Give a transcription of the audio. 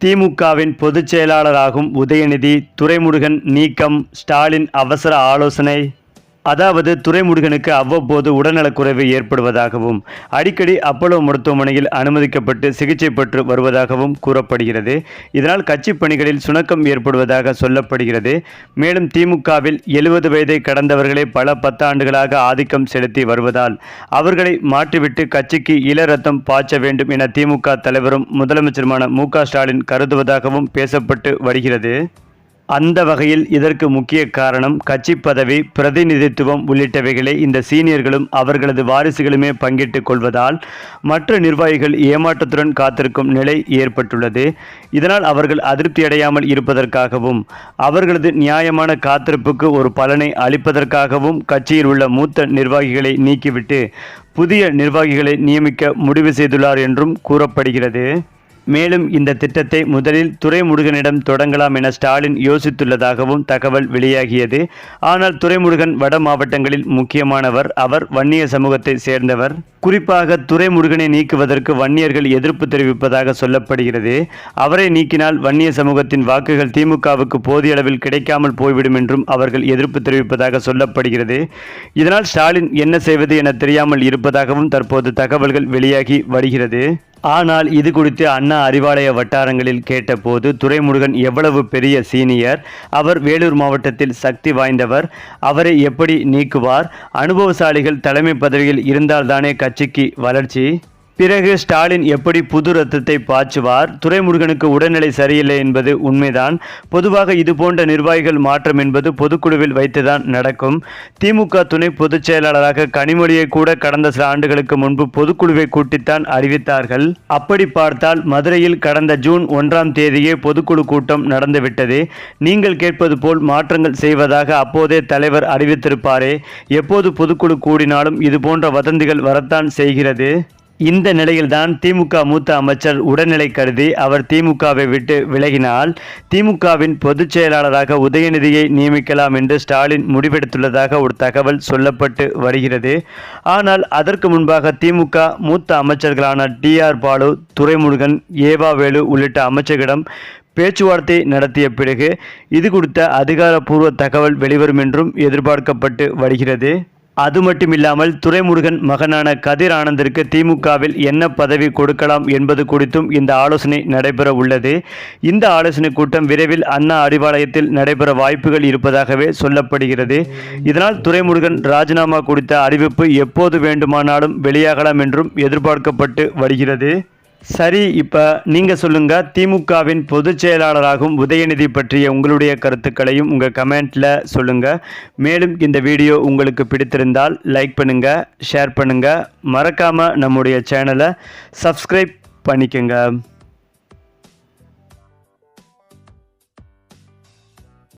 திமுகவின் பொதுச் செயலாளராகும் உதயநிதி துரைமுருகன் நீக்கம் ஸ்டாலின் அவசர ஆலோசனை. அதாவது துரைமுருகனுக்கு அவ்வப்போது உடல்நலக்குறைவு ஏற்படுவதாகவும் அடிக்கடி அப்போலோ மருத்துவமனையில் அனுமதிக்கப்பட்டு சிகிச்சை பெற்று வருவதாகவும் கூறப்படுகிறது. இதனால் கட்சி பணிகளில் சுணக்கம் ஏற்படுவதாக சொல்லப்படுகிறது. மேலும் திமுகவில் 70 வயதை கடந்தவர்களே பல 10 ஆண்டுகளாக ஆதிக்கம் செலுத்தி வருவதால் அவர்களை மாற்றிவிட்டு கட்சிக்கு இள ரத்தம் பாய்ச்ச வேண்டும் என திமுக தலைவரும் முதலமைச்சருமான மு.க. ஸ்டாலின் கருதுவதாகவும் பேசப்பட்டு வருகிறது. அந்த வகையில் இதற்கு முக்கிய காரணம் கட்சி பதவி, பிரதிநிதித்துவம் உள்ளிட்டவைகளை இந்த சீனியர்களும் அவர்களது வாரிசுகளுமே பங்கிட்டுக் கொள்வதால் மற்ற நிர்வாகிகள் ஏமாற்றத்துடன் காத்திருக்கும் நிலை ஏற்பட்டுள்ளது. இதனால் அவர்கள் அதிருப்தியடையாமல் இருப்பதற்காகவும் அவர்களது நியாயமான காத்திருப்புக்கு ஒரு பலனை அளிப்பதற்காகவும் கட்சியில் உள்ள மூத்த நிர்வாகிகளை நீக்கிவிட்டு புதிய நிர்வாகிகளை நியமிக்க முடிவு செய்துள்ளார் என்றும் கூறப்படுகிறது. மேலும் இந்த திட்டத்தை முதலில் துரைமுருகனிடம் தொடங்கலாம் என ஸ்டாலின் யோசித்துள்ளதாகவும் தகவல் வெளியாகியது. ஆனால் துரைமுருகன் வட மாவட்டங்களில் முக்கியமானவர். அவர் வன்னிய சமூகத்தை சேர்ந்தவர். குறிப்பாக துரைமுருகனை நீக்குவதற்கு வன்னியர்கள் எதிர்ப்பு தெரிவிப்பதாக சொல்லப்படுகிறது. அவரை நீக்கினால் வன்னிய சமூகத்தின் வாக்குகள் திமுகவுக்கு போதிய அளவில் கிடைக்காமல் போய்விடும் என்றும் அவர்கள் எதிர்ப்பு தெரிவிப்பதாக சொல்லப்படுகிறது. இதனால் ஸ்டாலின் என்ன செய்வது என தெரியாமல் இருப்பதாகவும் தற்போது தகவல்கள் வெளியாகி வருகிறது. ஆனால் இது குறித்து அண்ணா அறிவாலய வட்டாரங்களில் கேட்டபோது துரைமுருகன் எவ்வளவு பெரிய சீனியர், அவர் வேலூர் மாவட்டத்தில் சக்தி வாய்ந்தவர், அவரை எப்படி நீக்குவார்? அனுபவசாலிகள் தலைமை பதவியில் இருந்தால்தானே கட்சிக்கு வளர்ச்சி. பிறகு ஸ்டாலின் எப்படி புது ரத்தத்தை பாய்ச்சுவார்? துரைமுருகனுக்கு உடல்நிலை சரியில்லை என்பது உண்மைதான். பொதுவாக இதுபோன்ற நிர்வாகிகள் மாற்றம் என்பது பொதுக்குழுவில் வைத்துதான் நடக்கும். திமுக துணை பொதுச் செயலாளராக கனிமொழியை கூட கடந்த சில ஆண்டுகளுக்கு முன்பு பொதுக்குழுவை கூட்டித்தான் அறிவித்தார்கள். அப்படி பார்த்தால் மதுரையில் கடந்த ஜூன் 1ஆம் தேதியே பொதுக்குழு கூட்டம் நடந்துவிட்டது. நீங்கள் கேட்பது போல் மாற்றங்கள் செய்வதாக அப்போதே தலைவர் அறிவித்திருப்பாரே. எப்போது பொதுக்குழு கூடினாலும் இதுபோன்ற வதந்திகள் வரத்தான் செய்கிறது. இந்த நிலையில்தான் திமுக மூத்த அமைச்சர் உடல்நிலை கருதி அவர் திமுகவை விட்டு விலகினால் திமுகவின் பொதுச் செயலாளராக உதயநிதியை நியமிக்கலாம் என்று ஸ்டாலின் முடிவெடுத்துள்ளதாக ஒரு தகவல் சொல்லப்பட்டு வருகிறது. ஆனால் அதற்கு முன்பாக திமுக மூத்த அமைச்சர்களான டி.ஆர். பாலு, துரைமுருகன், ஏவா வேலு உள்ளிட்ட அமைச்சர்களிடம் பேச்சுவார்த்தை நடத்திய பிறகு இது குறித்த அதிகாரப்பூர்வ தகவல் வெளிவரும் என்றும் எதிர்பார்க்கப்பட்டு வருகிறது. அது மட்டுமில்லாமல் துரைமுருகன் மகனான கதிர் ஆனந்திற்கு திமுகவில் என்ன பதவி கொடுக்கலாம் என்பது குறித்தும் இந்த ஆலோசனை நடைபெற உள்ளது. இந்த ஆலோசனை கூட்டம் விரைவில் அண்ணா அறிவாலயத்தில் நடைபெற வாய்ப்புகள் இருப்பதாகவே சொல்லப்படுகிறது. இதனால் துரைமுருகன் ராஜினாமா குறித்த அறிவிப்பு எப்போது வேண்டுமானாலும் வெளியாகலாம் என்றும் எதிர்பார்க்கப்பட்டு வருகிறது. சரி, இப்போ நீங்கள் சொல்லுங்கள், திமுகவின் பொதுச் செயலாளராகும் உதயநிதி பற்றிய உங்களுடைய கருத்துக்களையும் உங்கள் கமெண்ட்டில் சொல்லுங்கள். மேலும் இந்த வீடியோ உங்களுக்கு பிடித்திருந்தால் லைக் பண்ணுங்கள், ஷேர் பண்ணுங்கள், மறக்காமல் நம்முடைய சேனலை சப்ஸ்கிரைப் பண்ணிக்கோங்க.